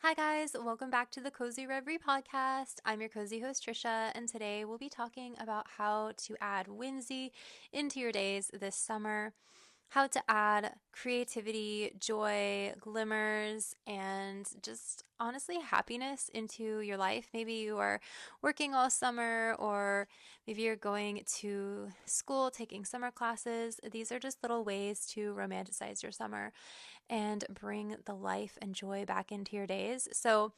Hi, guys. Welcome back to the Cozy Reverie podcast. I'm your cozy host, Trisha, and today we'll be talking about how to add whimsy into your days this summer, how to add creativity, joy, glimmers, and just honestly happiness into your life. Maybe you are working all summer, or maybe you're going to school taking summer classes. These are just little ways to romanticize your summer and bring the life and joy back into your days. So,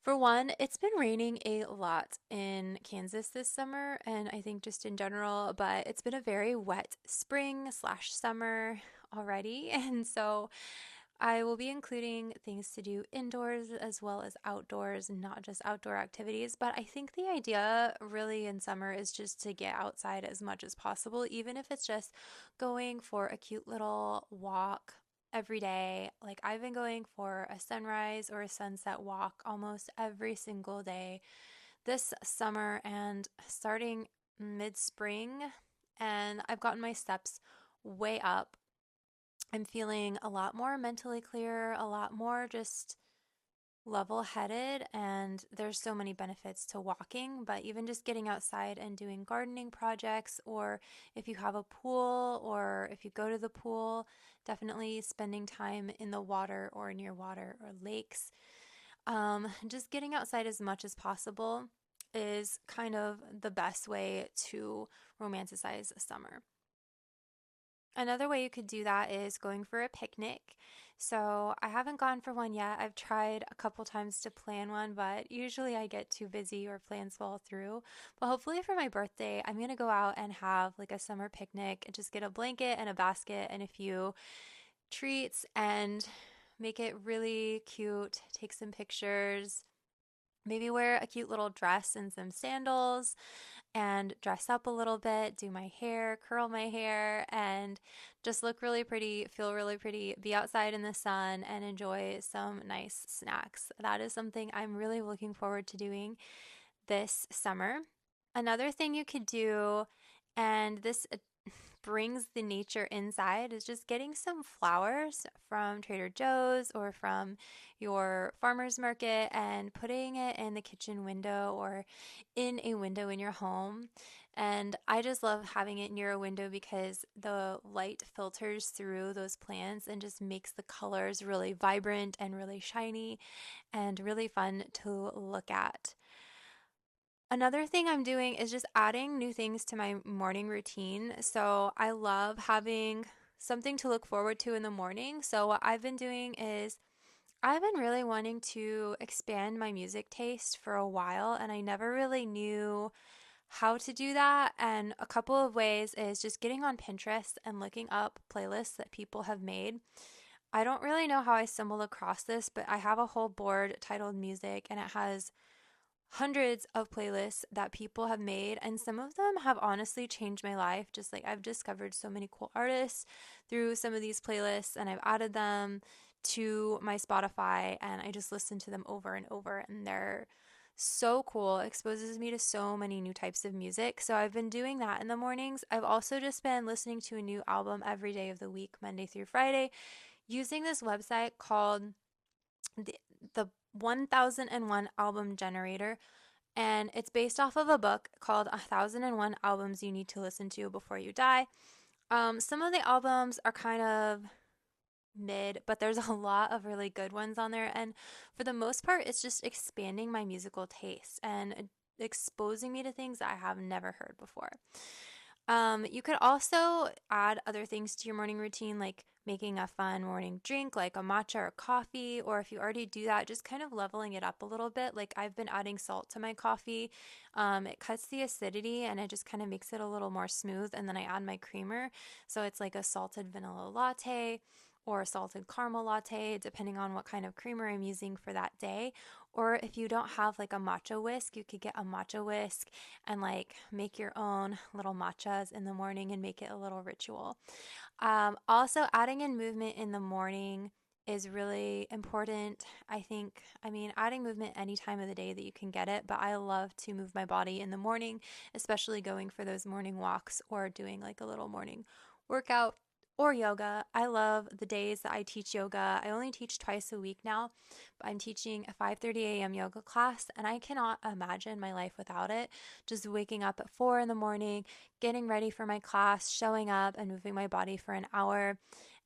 for one, it's been raining a lot in Kansas this summer, and I think just in general, but it's been a very wet spring slash summer already. And so I will be including things to do indoors as well as outdoors, not just outdoor activities. But I think the idea really in summer is just to get outside as much as possible, even if it's just going for a cute little walk every day. Like I've been going for a sunrise or a sunset walk almost every single day this summer and starting mid spring. And I've gotten my steps way up. I'm feeling a lot more mentally clear, a lot more just level headed, and there's so many benefits to walking, but even just getting outside and doing gardening projects, or if you have a pool or if you go to the pool, definitely spending time in the water or near water or lakes. Just getting outside as much as possible is kind of the best way to romanticize summer. Another way you could do that is going for a picnic. So I haven't gone for one yet. I've tried a couple times to plan one, but usually I get too busy or plans fall through. But hopefully for my birthday, I'm going to go out and have like a summer picnic and just get a blanket and a basket and a few treats and make it really cute, take some pictures. Maybe wear a cute little dress and some sandals and dress up a little bit, do my hair, curl my hair, and just look really pretty, feel really pretty, be outside in the sun, and enjoy some nice snacks. That is something I'm really looking forward to doing this summer. Another thing you could do, and this brings the nature inside, is just getting some flowers from Trader Joe's or from your farmer's market and putting it in the kitchen window or in a window in your home. And I just love having it near a window because the light filters through those plants and just makes the colors really vibrant and really shiny and really fun to look at. Another thing I'm doing is just adding new things to my morning routine. So I love having something to look forward to in the morning. So what I've been doing is I've been really wanting to expand my music taste for a while, and I never really knew how to do that. And a couple of ways is just getting on Pinterest and looking up playlists that people have made. I don't really know how I stumbled across this, but I have a whole board titled music, and it has hundreds of playlists that people have made, and some of them have honestly changed my life. Just like I've discovered so many cool artists through some of these playlists, and I've added them to my Spotify, and I just listen to them over and over, and they're so cool. It exposes me to so many new types of music. So I've been doing that in the mornings. I've also just been listening to a new album every day of the week, Monday through Friday, using this website called the, the 1001 Album Generator, and it's based off of a book called 1001 Albums You Need to Listen to Before You Die. Some of the albums are kind of mid, but there's a lot of really good ones on there. And for the most part, it's just expanding my musical taste and exposing me to things that I have never heard before. You could also add other things to your morning routine, like making a fun morning drink, like a matcha or coffee, or if you already do that, just kind of leveling it up a little bit. Like I've been adding salt to my coffee. It cuts the acidity and it just kind of makes it a little more smooth. And then I add my creamer. So it's like a salted vanilla latte or a salted caramel latte, depending on what kind of creamer I'm using for that day. Or if you don't have like a matcha whisk, you could get a matcha whisk and like make your own little matchas in the morning and make it a little ritual. Also, adding in movement in the morning is really important. Adding movement any time of the day that you can get it, but I love to move my body in the morning, especially going for those morning walks or doing like a little morning workout or yoga. I love the days that I teach yoga. I only teach twice a week now, but I'm teaching a 5:30 a.m. yoga class, and I cannot imagine my life without it. Just waking up at 4 in the morning, getting ready for my class, showing up and moving my body for an hour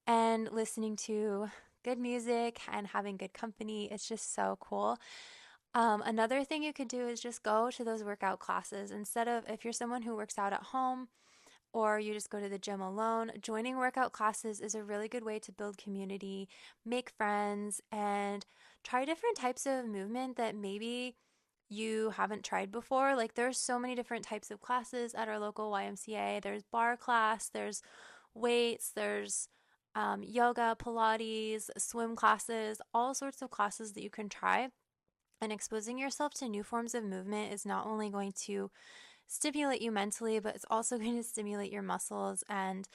and listening to good music and having good company. It's just so cool. Another thing you could do is just go to those workout classes instead of, if you're someone who works out at home or you just go to the gym alone, joining workout classes is a really good way to build community, make friends, and try different types of movement that maybe you haven't tried before. Like, there's so many different types of classes at our local YMCA. There's bar class, there's weights, there's yoga, Pilates, swim classes, all sorts of classes that you can try. And exposing yourself to new forms of movement is not only going to stimulate you mentally, but it's also going to stimulate your muscles and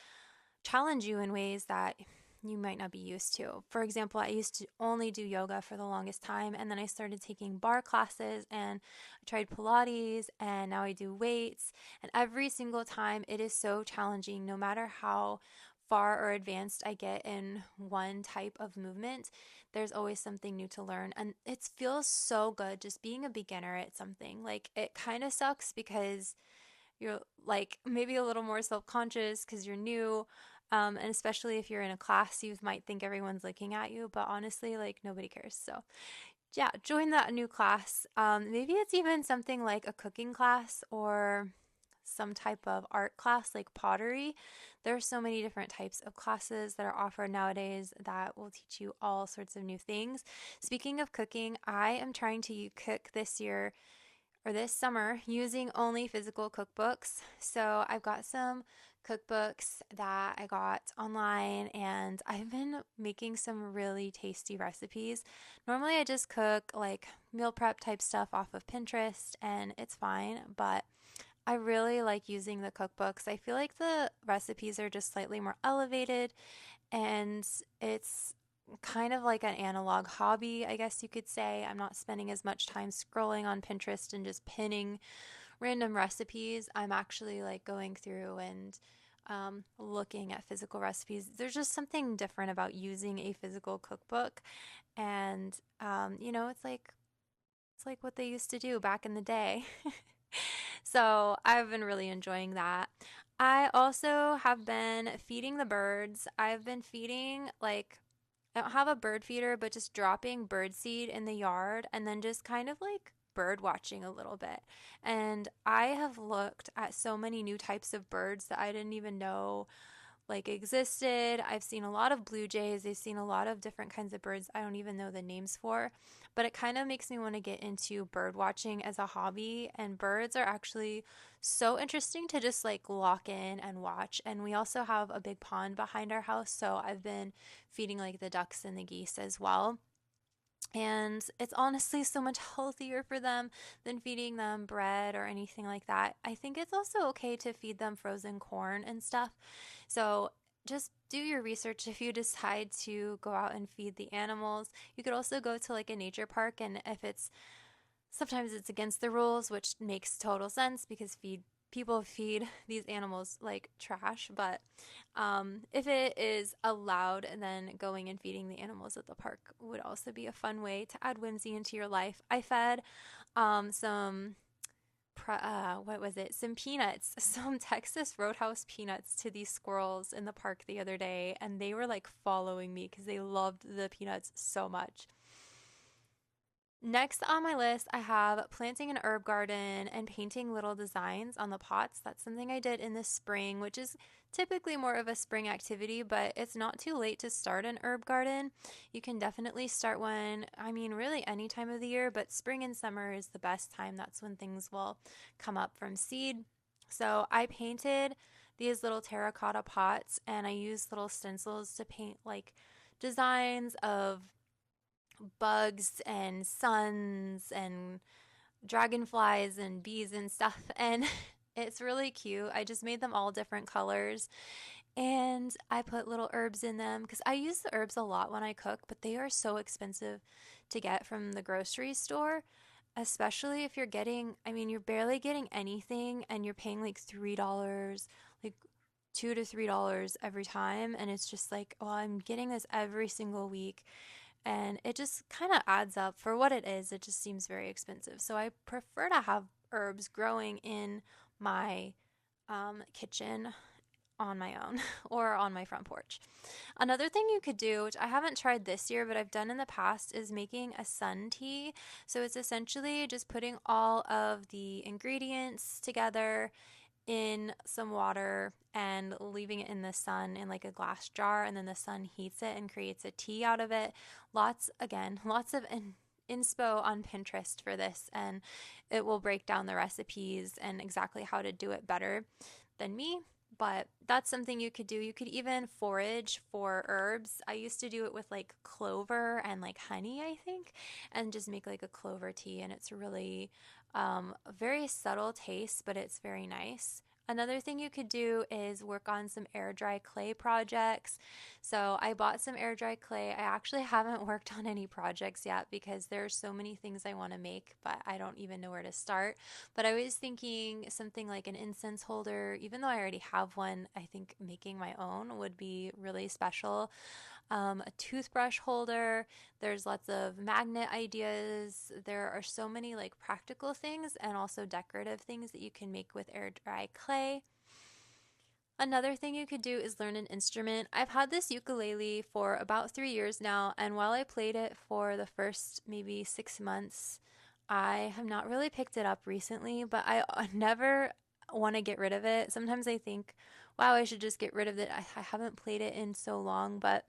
challenge you in ways that you might not be used to. For example, I used to only do yoga for the longest time, and then I started taking bar classes and I tried Pilates, and now I do weights. And every single time it is so challenging, no matter how far or advanced I get in one type of movement, there's always something new to learn. And it feels so good just being a beginner at something. Like, it kind of sucks because you're like maybe a little more self-conscious because you're new, and especially if you're in a class, you might think everyone's looking at you, but honestly, like, nobody cares. So yeah, join that new class. Maybe it's even something like a cooking class or some type of art class like pottery. There are so many different types of classes that are offered nowadays that will teach you all sorts of new things. Speaking of cooking, I am trying to cook this year or this summer using only physical cookbooks. So I've got some cookbooks that I got online, and I've been making some really tasty recipes. Normally I just cook like meal prep type stuff off of Pinterest and it's fine, but I really like using the cookbooks. I feel like the recipes are just slightly more elevated, and it's kind of like an analog hobby, I guess you could say. I'm not spending as much time scrolling on Pinterest and just pinning random recipes. I'm actually like going through and looking at physical recipes. There's just something different about using a physical cookbook, and it's like what they used to do back in the day. So I've been really enjoying that. I also have been feeding the birds. I've been feeding, like, I don't have a bird feeder, but just dropping bird seed in the yard and then just kind of like bird watching a little bit. And I have looked at so many new types of birds that I didn't even know like existed. I've seen a lot of blue jays. I've seen a lot of different kinds of birds I don't even know the names for, but it kind of makes me want to get into bird watching as a hobby. And birds are actually so interesting to just like lock in and watch. And we also have a big pond behind our house, so I've been feeding like the ducks and the geese as well. And it's honestly so much healthier for them than feeding them bread or anything like that. I think it's also okay to feed them frozen corn and stuff. So just do your research if you decide to go out and feed the animals. You could also go to like a nature park, and if it's sometimes it's against the rules, which makes total sense because people feed these animals like trash. But if it is allowed, then going and feeding the animals at the park would also be a fun way to add whimsy into your life. I fed some what was it? Some peanuts, some Texas Roadhouse peanuts to these squirrels in the park the other day, and they were like following me because they loved the peanuts so much. Next on my list, I have planting an herb garden and painting little designs on the pots. That's something I did in the spring, which is typically more of a spring activity, but it's not too late to start an herb garden. You can definitely start one, I mean, really any time of the year, but spring and summer is the best time. That's when things will come up from seed. So I painted these little terracotta pots, and I used little stencils to paint like designs of bugs and suns and dragonflies and bees and stuff. And it's really cute. I just made them all different colors, and I put little herbs in them because I use the herbs a lot when I cook, but they are so expensive to get from the grocery store, especially if you're barely getting anything and you're paying like $3, like $2 to $3 every time. And it's just like, well, I'm getting this every single week. And it just kind of adds up for what it is. It just seems very expensive. So I prefer to have herbs growing in my kitchen on my own or on my front porch. Another thing you could do, which I haven't tried this year, but I've done in the past, is making a sun tea. So it's essentially just putting all of the ingredients together in some water and leaving it in the sun in like a glass jar, and then the sun heats it and creates a tea out of it. Lots of inspo on Pinterest for this, and it will break down the recipes and exactly how to do it better than me. But that's something you could do. You could even forage for herbs. I used to do it with like clover and like honey, I think, and just make like a clover tea. And it's really a very subtle taste, but it's very nice. Another thing you could do is work on some air dry clay projects. So I bought some air dry clay. I actually haven't worked on any projects yet because there's so many things I want to make, but I don't even know where to start. But I was thinking something like an incense holder. Even though I already have one, I think making my own would be really special. A toothbrush holder. There's lots of magnet ideas. There are so many like practical things and also decorative things that you can make with air dry clay. Another thing you could do is learn an instrument. I've had this ukulele for about 3 years now, and while I played it for the first maybe 6 months, I have not really picked it up recently, but I never want to get rid of it. Sometimes I think, wow, I should just get rid of it. I haven't played it in so long, but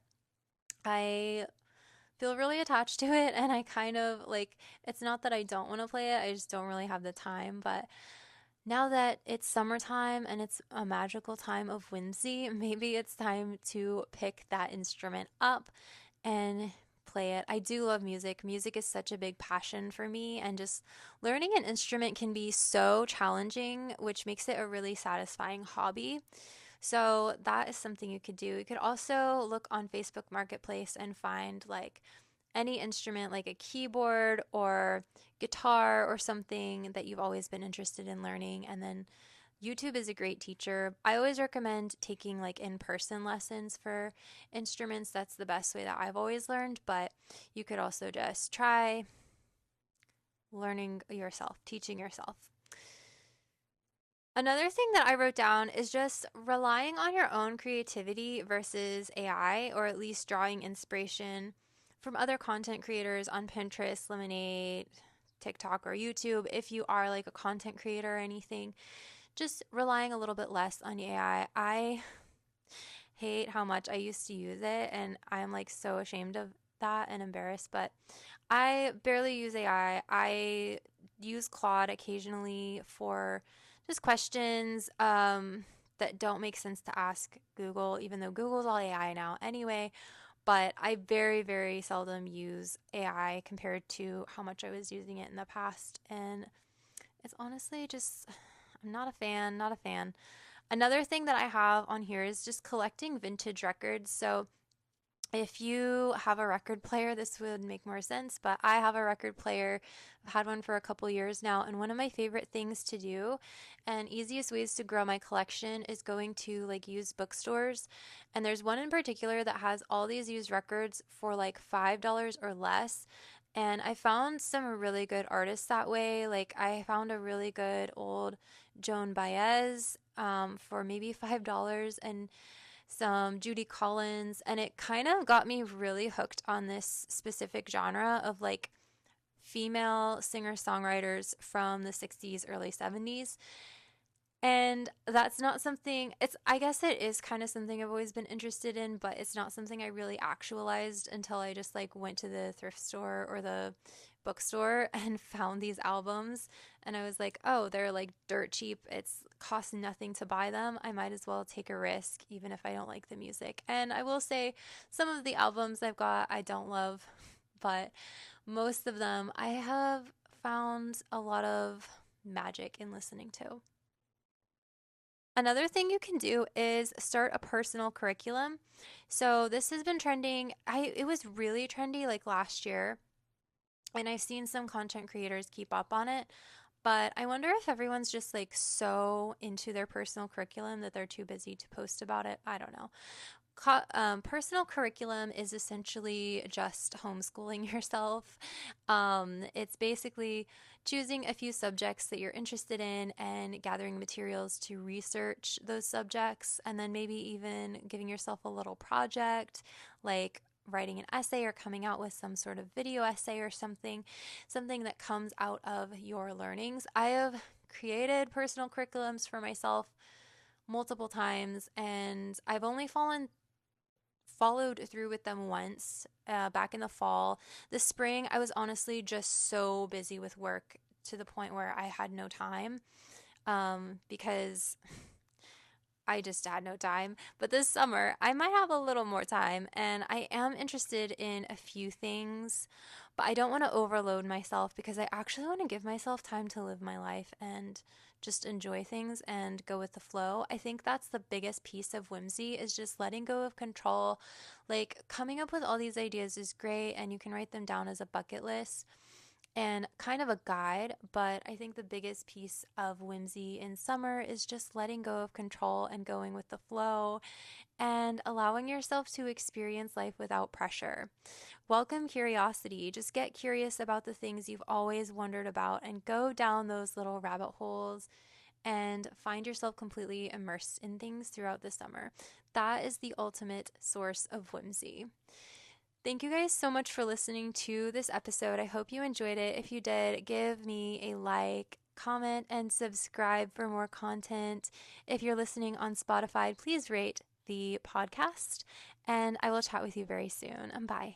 I feel really attached to it, and I kind of like, it's not that I don't want to play it, I just don't really have the time. But now that it's summertime and it's a magical time of whimsy, maybe it's time to pick that instrument up and play it. I do love music. Music is such a big passion for me, and just learning an instrument can be so challenging, which makes it a really satisfying hobby. So that is something you could do. You could also look on Facebook Marketplace and find like any instrument like a keyboard or guitar or something that you've always been interested in learning. And then YouTube is a great teacher. I always recommend taking like in-person lessons for instruments. That's the best way that I've always learned, but you could also just try learning yourself, teaching yourself. Another thing that I wrote down is just relying on your own creativity versus AI, or at least drawing inspiration from other content creators on Pinterest, Lemonade, TikTok, or YouTube. If you are like a content creator or anything, just relying a little bit less on AI. I hate how much I used to use it, and I'm like so ashamed of that and embarrassed, but I barely use AI. I use Claude occasionally for just questions that don't make sense to ask Google, even though Google's all AI now anyway. But I very, very seldom use AI compared to how much I was using it in the past. And it's honestly just, I'm not a fan, not a fan. Another thing that I have on here is just collecting vintage records. So if you have a record player, this would make more sense, but I have a record player. I've had one for a couple years now, and one of my favorite things to do and easiest ways to grow my collection is going to like used bookstores. And there's one in particular that has all these used records for like $5 or less. And I found some really good artists that way. Like I found a really good old Joan Baez for maybe $5, and some Judy Collins, and it kind of got me really hooked on this specific genre of like female singer-songwriters from the 60s, early 70s. And that's not something, it's, I guess it is kind of something I've always been interested in, but it's not something I really actualized until I just like went to the thrift store or the bookstore and found these albums. And I was like, oh, they're like dirt cheap. It's costs nothing to buy them. I might as well take a risk, even if I don't like the music. And I will say some of the albums I've got, I don't love, but most of them I have found a lot of magic in listening to. Another thing you can do is start a personal curriculum. So this has been trending. It was really trendy like last year, and I've seen some content creators keep up on it. But I wonder if everyone's just like so into their personal curriculum that they're too busy to post about it. I don't know. Personal curriculum is essentially just homeschooling yourself. It's basically choosing a few subjects that you're interested in and gathering materials to research those subjects, and then maybe even giving yourself a little project like writing an essay or coming out with some sort of video essay or something that comes out of your learnings. I have created personal curriculums for myself multiple times, and I've only followed through with them once back in the fall. This spring, I was honestly just so busy with work to the point where I had no time because I just had no time. But this summer, I might have a little more time, and I am interested in a few things, but I don't want to overload myself because I actually want to give myself time to live my life and just enjoy things and go with the flow. I think that's the biggest piece of whimsy is just letting go of control. Like coming up with all these ideas is great, and you can write them down as a bucket list and kind of a guide, but I think the biggest piece of whimsy in summer is just letting go of control and going with the flow and allowing yourself to experience life without pressure. Welcome curiosity. Just get curious about the things you've always wondered about and go down those little rabbit holes and find yourself completely immersed in things throughout the summer. That is the ultimate source of whimsy. Thank you guys so much for listening to this episode. I hope you enjoyed it. If you did, give me a like, comment, and subscribe for more content. If you're listening on Spotify, please rate the podcast, and I will chat with you very soon. Bye.